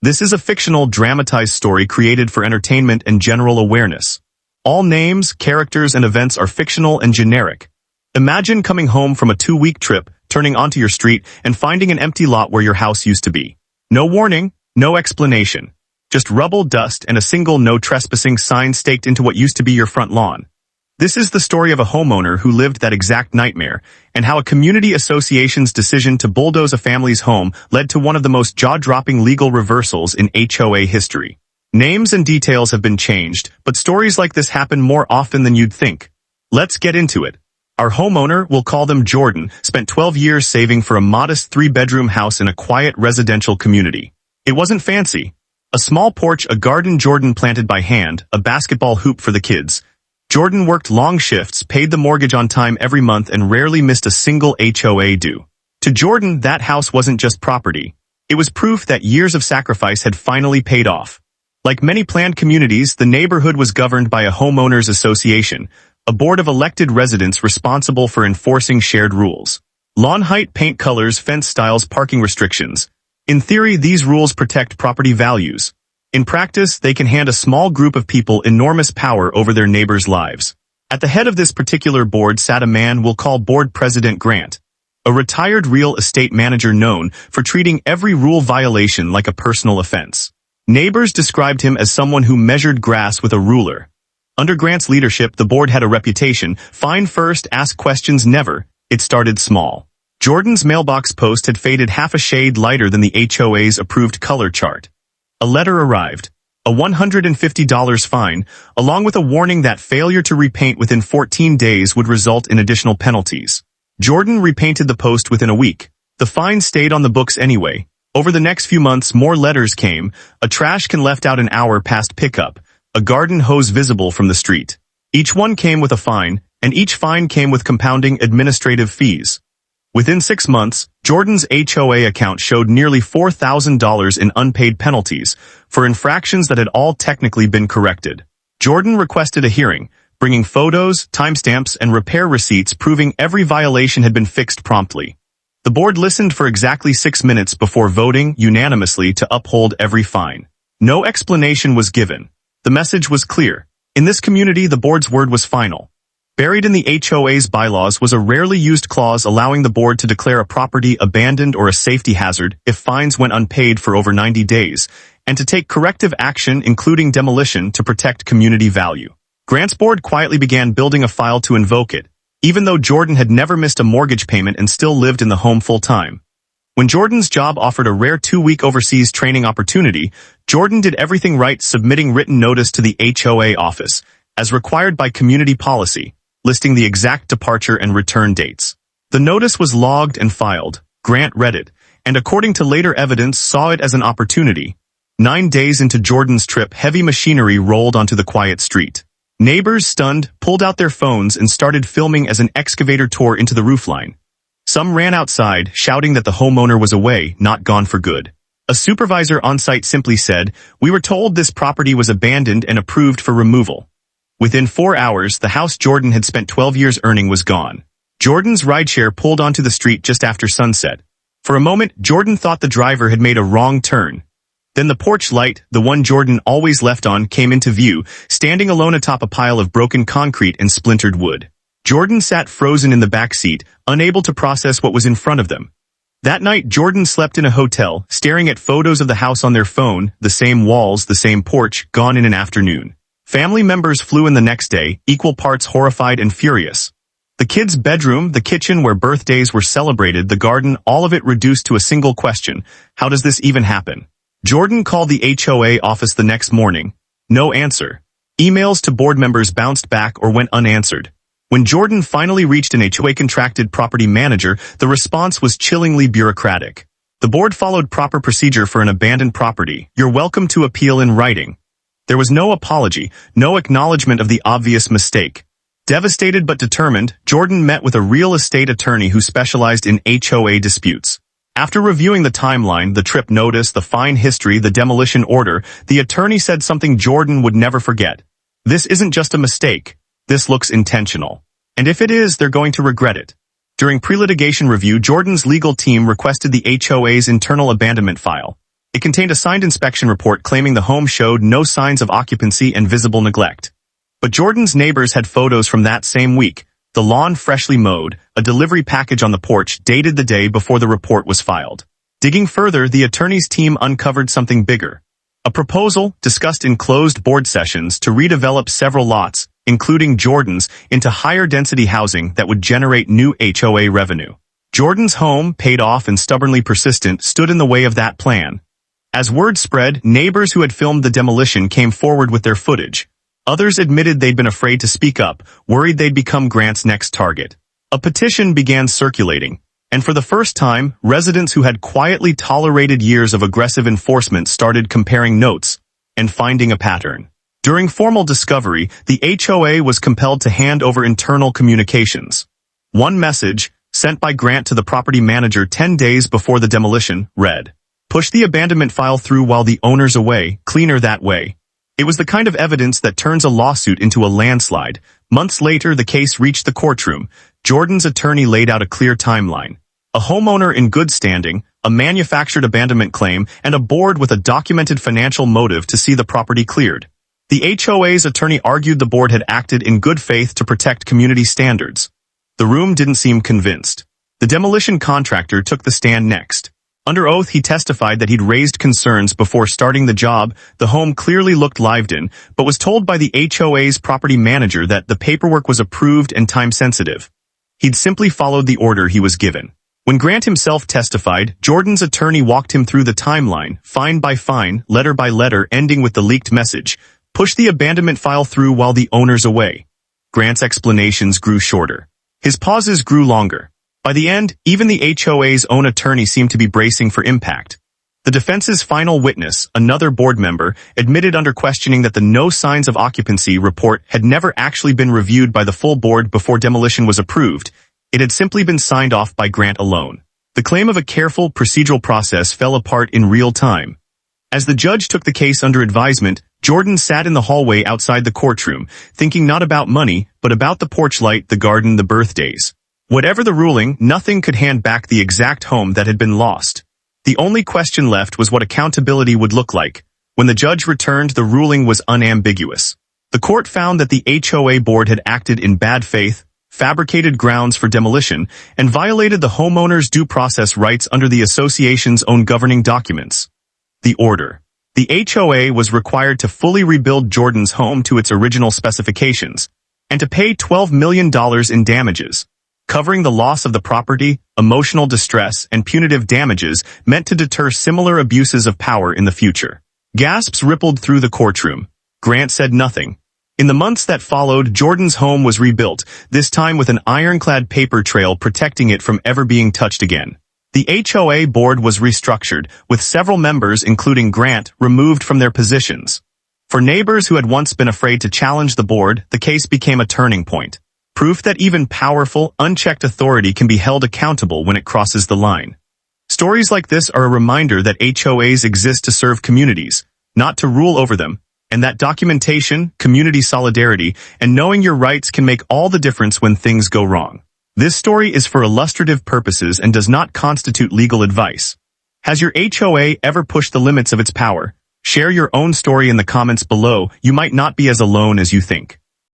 This is a fictional, dramatized story created for entertainment and general awareness. All names, characters, and events are fictional and generic. Imagine coming home from a 2-week trip, turning onto your street, and finding an empty lot where your house used to be. No warning, no explanation. Just rubble, dust, and a single no trespassing sign staked into what used to be your front lawn. This is the story of a homeowner who lived that exact nightmare, and how a community association's decision to bulldoze a family's home led to one of the most jaw-dropping legal reversals in HOA history. Names and details have been changed, but stories like this happen more often than you'd think. Let's get into it. Our homeowner, we'll call them Jordan, spent 12 years saving for a modest 3-bedroom house in a quiet residential community. It wasn't fancy. A small porch, a garden Jordan planted by hand, a basketball hoop for the kids. Jordan worked long shifts, paid the mortgage on time every month, and rarely missed a single HOA due. To Jordan, that house wasn't just property. It was proof that years of sacrifice had finally paid off. Like many planned communities, the neighborhood was governed by a homeowners association, a board of elected residents responsible for enforcing shared rules. Lawn height, paint colors, fence styles, parking restrictions. In theory, these rules protect property values. In practice, they can hand a small group of people enormous power over their neighbors' lives. At the head of this particular board sat a man we'll call Board President Grant, a retired real estate manager known for treating every rule violation like a personal offense. Neighbors described him as someone who measured grass with a ruler. Under Grant's leadership, the board had a reputation: find first, ask questions never. It started small. Jordan's mailbox post had faded half a shade lighter than the HOA's approved color chart. A letter arrived, a $150 fine, along with a warning that failure to repaint within 14 days would result in additional penalties. Jordan repainted the post within a week. The fine stayed on the books anyway. Over the next few months, more letters came: a trash can left out an hour past pickup, a garden hose visible from the street. Each one came with a fine, and each fine came with compounding administrative fees. Within 6 months, Jordan's HOA account showed nearly $4,000 in unpaid penalties for infractions that had all technically been corrected. Jordan requested a hearing, bringing photos, timestamps, and repair receipts proving every violation had been fixed promptly. The board listened for exactly 6 minutes before voting unanimously to uphold every fine. No explanation was given. The message was clear. In this community, the board's word was final. Buried in the HOA's bylaws was a rarely used clause allowing the board to declare a property abandoned or a safety hazard if fines went unpaid for over 90 days, and to take corrective action including demolition to protect community value. Grant's board quietly began building a file to invoke it, even though Jordan had never missed a mortgage payment and still lived in the home full-time. When Jordan's job offered a rare 2-week overseas training opportunity, Jordan did everything right, submitting written notice to the HOA office, as required by community policy, listing the exact departure and return dates. The notice was logged and filed. Grant read it, and according to later evidence, saw it as an opportunity. 9 days into Jordan's trip, heavy machinery rolled onto the quiet street. Neighbors, stunned, pulled out their phones and started filming as an excavator tore into the roofline. Some ran outside, shouting that the homeowner was away, not gone for good. A supervisor on site simply said, "We were told this property was abandoned and approved for removal." Within 4 hours, the house Jordan had spent 12 years earning was gone. Jordan's rideshare pulled onto the street just after sunset. For a moment, Jordan thought the driver had made a wrong turn. Then the porch light, the one Jordan always left on, came into view, standing alone atop a pile of broken concrete and splintered wood. Jordan sat frozen in the back seat, unable to process what was in front of them. That night, Jordan slept in a hotel, staring at photos of the house on their phone, the same walls, the same porch, gone in an afternoon. Family members flew in the next day, equal parts horrified and furious. The kids' bedroom, the kitchen where birthdays were celebrated, the garden, all of it reduced to a single question: how does this even happen? Jordan called the HOA office the next morning. No answer. Emails to board members bounced back or went unanswered. When Jordan finally reached an HOA contracted property manager, the response was chillingly bureaucratic. The board followed proper procedure for an abandoned property. You're welcome to appeal in writing. There was no apology, no acknowledgement of the obvious mistake. Devastated but determined, Jordan met with a real estate attorney who specialized in HOA disputes. After reviewing the timeline, the trip notice, the fine history, the demolition order, the attorney said something Jordan would never forget. This isn't just a mistake. This looks intentional. And if it is, they're going to regret it. During pre-litigation review, Jordan's legal team requested the HOA's internal abandonment file. It contained a signed inspection report claiming the home showed no signs of occupancy and visible neglect. But Jordan's neighbors had photos from that same week, the lawn freshly mowed, a delivery package on the porch dated the day before the report was filed. Digging further, the attorney's team uncovered something bigger. A proposal, discussed in closed board sessions, to redevelop several lots, including Jordan's, into higher-density housing that would generate new HOA revenue. Jordan's home, paid off and stubbornly persistent, stood in the way of that plan. As word spread, neighbors who had filmed the demolition came forward with their footage. Others admitted they'd been afraid to speak up, worried they'd become Grant's next target. A petition began circulating, and for the first time, residents who had quietly tolerated years of aggressive enforcement started comparing notes and finding a pattern. During formal discovery, the HOA was compelled to hand over internal communications. One message, sent by Grant to the property manager 10 days before the demolition, read, "Push the abandonment file through while the owner's away, cleaner that way." It was the kind of evidence that turns a lawsuit into a landslide. Months later, the case reached the courtroom. Jordan's attorney laid out a clear timeline. A homeowner in good standing, a manufactured abandonment claim, and a board with a documented financial motive to see the property cleared. The HOA's attorney argued the board had acted in good faith to protect community standards. The room didn't seem convinced. The demolition contractor took the stand next. Under oath, he testified that he'd raised concerns before starting the job. The home clearly looked lived in, but was told by the HOA's property manager that the paperwork was approved and time-sensitive. He'd simply followed the order he was given. When Grant himself testified, Jordan's attorney walked him through the timeline, fine by fine, letter by letter, ending with the leaked message, "Push the abandonment file through while the owner's away." Grant's explanations grew shorter. His pauses grew longer. By the end, even the HOA's own attorney seemed to be bracing for impact. The defense's final witness, another board member, admitted under questioning that the no signs of occupancy report had never actually been reviewed by the full board before demolition was approved. It had simply been signed off by Grant alone. The claim of a careful, procedural process fell apart in real time. As the judge took the case under advisement, Jordan sat in the hallway outside the courtroom, thinking not about money, but about the porch light, the garden, the birthdays. Whatever the ruling, nothing could hand back the exact home that had been lost. The only question left was what accountability would look like. When the judge returned, the ruling was unambiguous. The court found that the HOA board had acted in bad faith, fabricated grounds for demolition, and violated the homeowner's due process rights under the association's own governing documents. The order. The HOA was required to fully rebuild Jordan's home to its original specifications, and to pay $12 million in damages, covering the loss of the property, emotional distress, and punitive damages meant to deter similar abuses of power in the future. Gasps rippled through the courtroom. Grant said nothing. In the months that followed, Jordan's home was rebuilt, this time with an ironclad paper trail protecting it from ever being touched again. The HOA board was restructured, with several members, including Grant, removed from their positions. For neighbors who had once been afraid to challenge the board, the case became a turning point. Proof that even powerful, unchecked authority can be held accountable when it crosses the line. Stories like this are a reminder that HOAs exist to serve communities, not to rule over them, and that documentation, community solidarity, and knowing your rights can make all the difference when things go wrong. This story is for illustrative purposes and does not constitute legal advice. Has your HOA ever pushed the limits of its power? Share your own story in the comments below. You might not be as alone as you think.